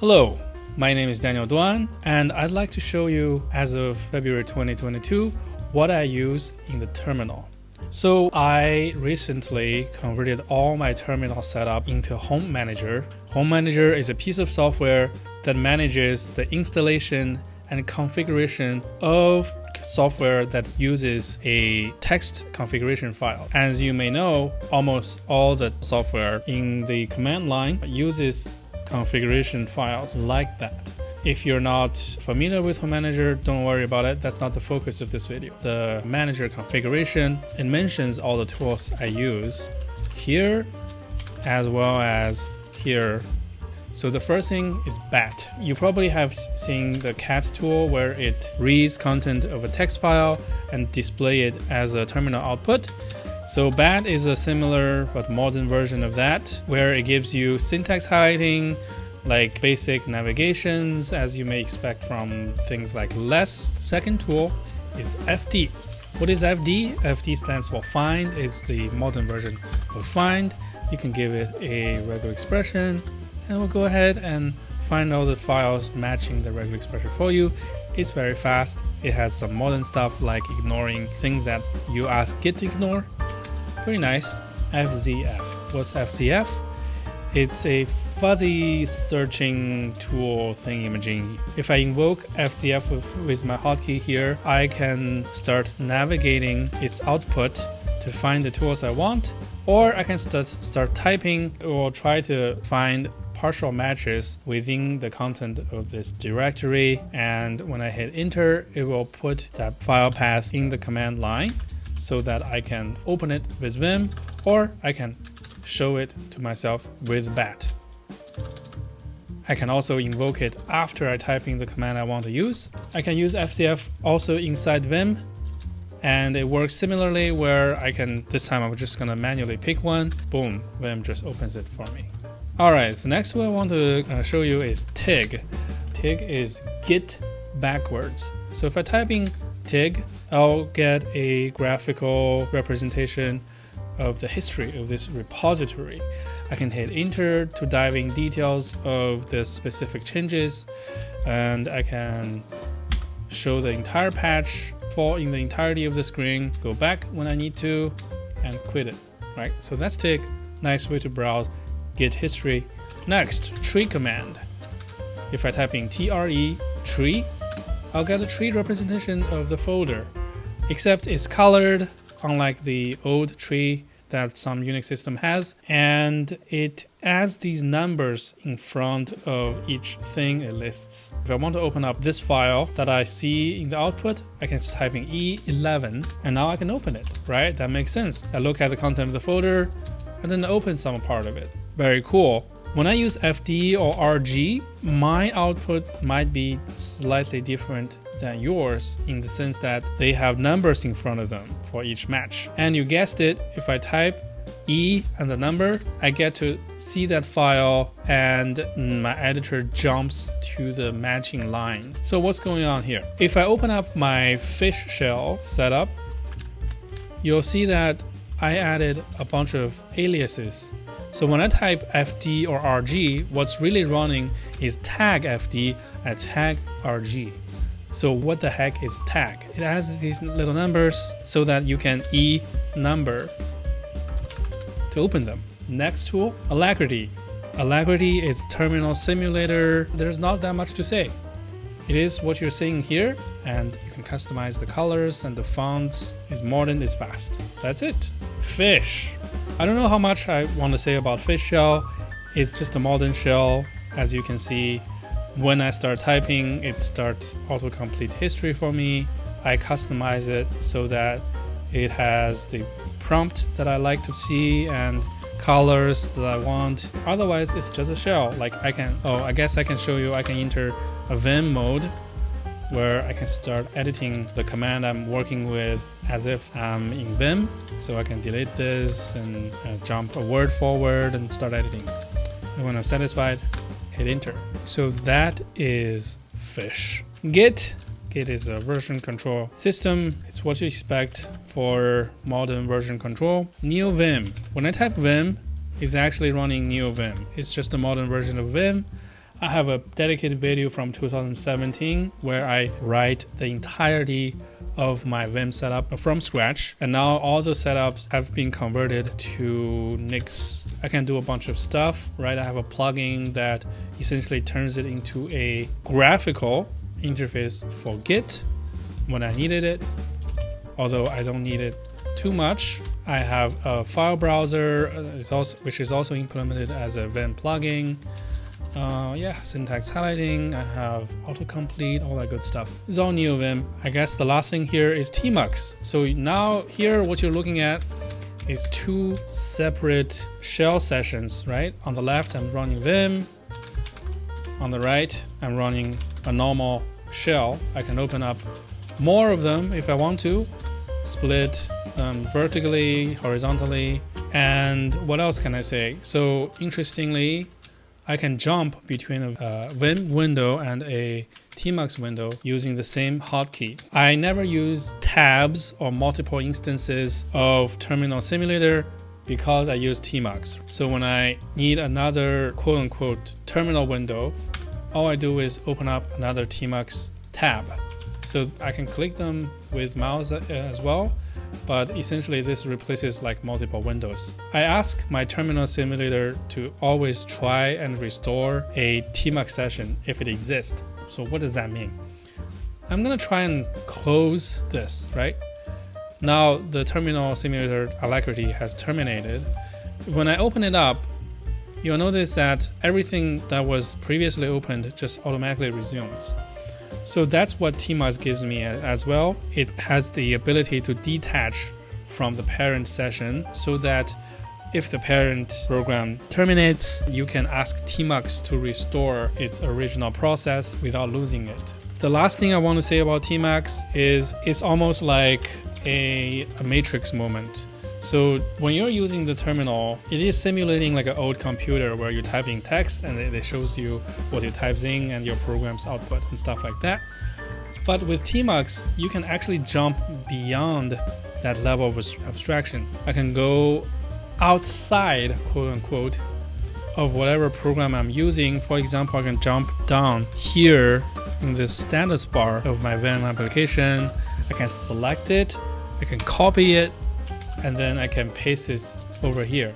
Hello, my name is Daniel Duan, and I'd like to show you, as of February 2022, what I use in the terminal. So I recently converted all my terminal setup into Home Manager. Home Manager is a piece of software that manages the installation and configuration of software that uses a text configuration file. As you may know, almost all the software in the command line uses configuration files like that. If you're not familiar with Home Manager, don't worry about it. That's not the focus of this video. The manager configuration, it mentions all the tools I use here as well as here. So the first thing is BAT. You probably have seen the CAT tool where it reads content of a text file and display it as a terminal output. So BAT is a similar but modern version of that, where it gives you syntax highlighting, like basic navigations, as you may expect from things like less. Second tool is FD. What is FD? FD stands for find. It's the modern version of find. You can give it a regular expression, and we'll go ahead and find all the files matching the regular expression for you. It's very fast. It has some modern stuff like ignoring things that you ask Git to ignore. Pretty nice. FZF. What's FZF? It's a fuzzy searching tool thingamajig. If I invoke FZF with my hotkey here, I can start navigating its output to find the tools I want, or I can start typing or try to find partial matches within the content of this directory. And when I hit enter, it will put that file path in the command line so that I can open it with Vim, or I can show it to myself with BAT. I can also invoke it after I type in the command I want to use. I can use FZF also inside Vim, and it works similarly where I can, this time I'm just gonna manually pick one, boom, Vim just opens it for me. Alright, so next one I want to show you is TIG. TIG is Git backwards. So if I type in TIG, I'll get a graphical representation of the history of this repository. I can hit enter to dive in details of the specific changes, and I can show the entire patch in the entirety of the screen, go back when I need to, and quit it, right? So that's TIG, nice way to browse Git history. Next, tree command. If I type in TRE, tree, I'll get a tree representation of the folder, except it's colored, unlike the old tree that some Unix system has, and it adds these numbers in front of each thing it lists. If I want to open up this file that I see in the output, I can just type in E11, and now I can open it, right? That makes sense. I look at the content of the folder, and then open some part of it. Very cool. When I use FD or RG, my output might be slightly different than yours in the sense that they have numbers in front of them for each match. And you guessed it, if I type E and the number, I get to see that file and my editor jumps to the matching line. So what's going on here? If I open up my fish shell setup, you'll see that I added a bunch of aliases. So when I type FD or RG, what's really running is tag FD and tag RG. So what the heck is tag? It has these little numbers so that you can number to open them. Next tool, alacritty. Alacritty is a terminal simulator. There's not that much to say. It is what you're seeing here, and you can customize the colors and the fonts. It's modern, it's fast. That's it. Fish. I don't know how much I want to say about fish shell. It's just a modern shell. As you can see, when I start typing, it starts autocomplete history for me. I customize it so that it has the prompt that I like to see and colors that I want. Otherwise, it's just a shell. Like I guess I can show you, I can enter a Vim mode where I can start editing the command I'm working with as if I'm in Vim. So I can delete this and jump a word forward and start editing. And when I'm satisfied, hit enter. So that is fish. Git is a version control system. It's what you expect for modern version control. Neovim. When I type Vim, it's actually running neovim. It's just a modern version of Vim. I have a dedicated video from 2017 where I write the entirety of my Vim setup from scratch, and now all those setups have been converted to Nix. I can do a bunch of stuff, right? I have a plugin that essentially turns it into a graphical interface for Git when I needed it, although I don't need it too much. I have a file browser which is also implemented as a Vim plugin. Syntax highlighting, I have autocomplete, all that good stuff. It's all neovim. I guess the last thing here is tmux. So now here what you're looking at is two separate shell sessions, right? On the left I'm running Vim, on the right I'm running a normal shell. I can open up more of them if I want to, split vertically, horizontally, and what else can I say? So interestingly, I can jump between a Vim window and a tmux window using the same hotkey. I never use tabs or multiple instances of terminal simulator because I use tmux. So when I need another quote-unquote terminal window, all I do is open up another tmux tab. So I can click them with mouse as well, but essentially this replaces like multiple windows. I ask my terminal simulator to always try and restore a tmux session if it exists. So what does that mean? I'm gonna try and close this, right? Now the terminal simulator alacritty has terminated. When I open it up, you'll notice that everything that was previously opened just automatically resumes. So that's what tmux gives me as well. It has the ability to detach from the parent session so that if the parent program terminates, you can ask tmux to restore its original process without losing it. The last thing I want to say about tmux is it's almost like a matrix moment. So when you're using the terminal, it is simulating like an old computer where you type in text and it shows you what you type in and your program's output and stuff like that. But with tmux, you can actually jump beyond that level of abstraction. I can go outside, quote unquote, of whatever program I'm using. For example, I can jump down here in the status bar of my Vim application. I can select it, I can copy it, and then I can paste it over here,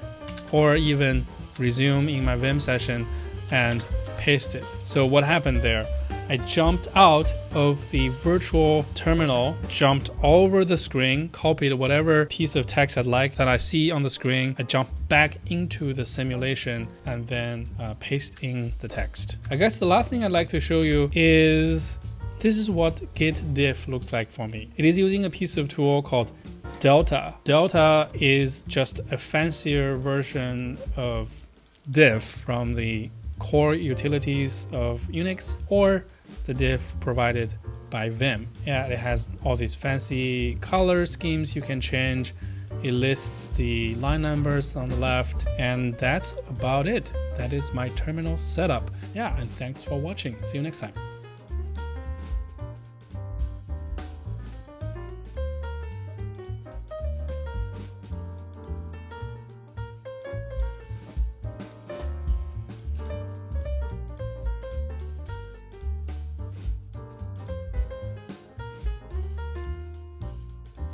or even resume in my Vim session and paste it. So what happened there? I jumped out of the virtual terminal, jumped over the screen, copied whatever piece of text I'd like that I see on the screen. I jumped back into the simulation and then paste in the text. I guess the last thing I'd like to show you is this is what git diff looks like for me. It is using a piece of tool called Delta. Delta is just a fancier version of diff from the core utilities of Unix or the diff provided by Vim. Yeah, it has all these fancy color schemes you can change. It lists the line numbers on the left, and that's about it. That is my terminal setup. Yeah, and thanks for watching. See you next time.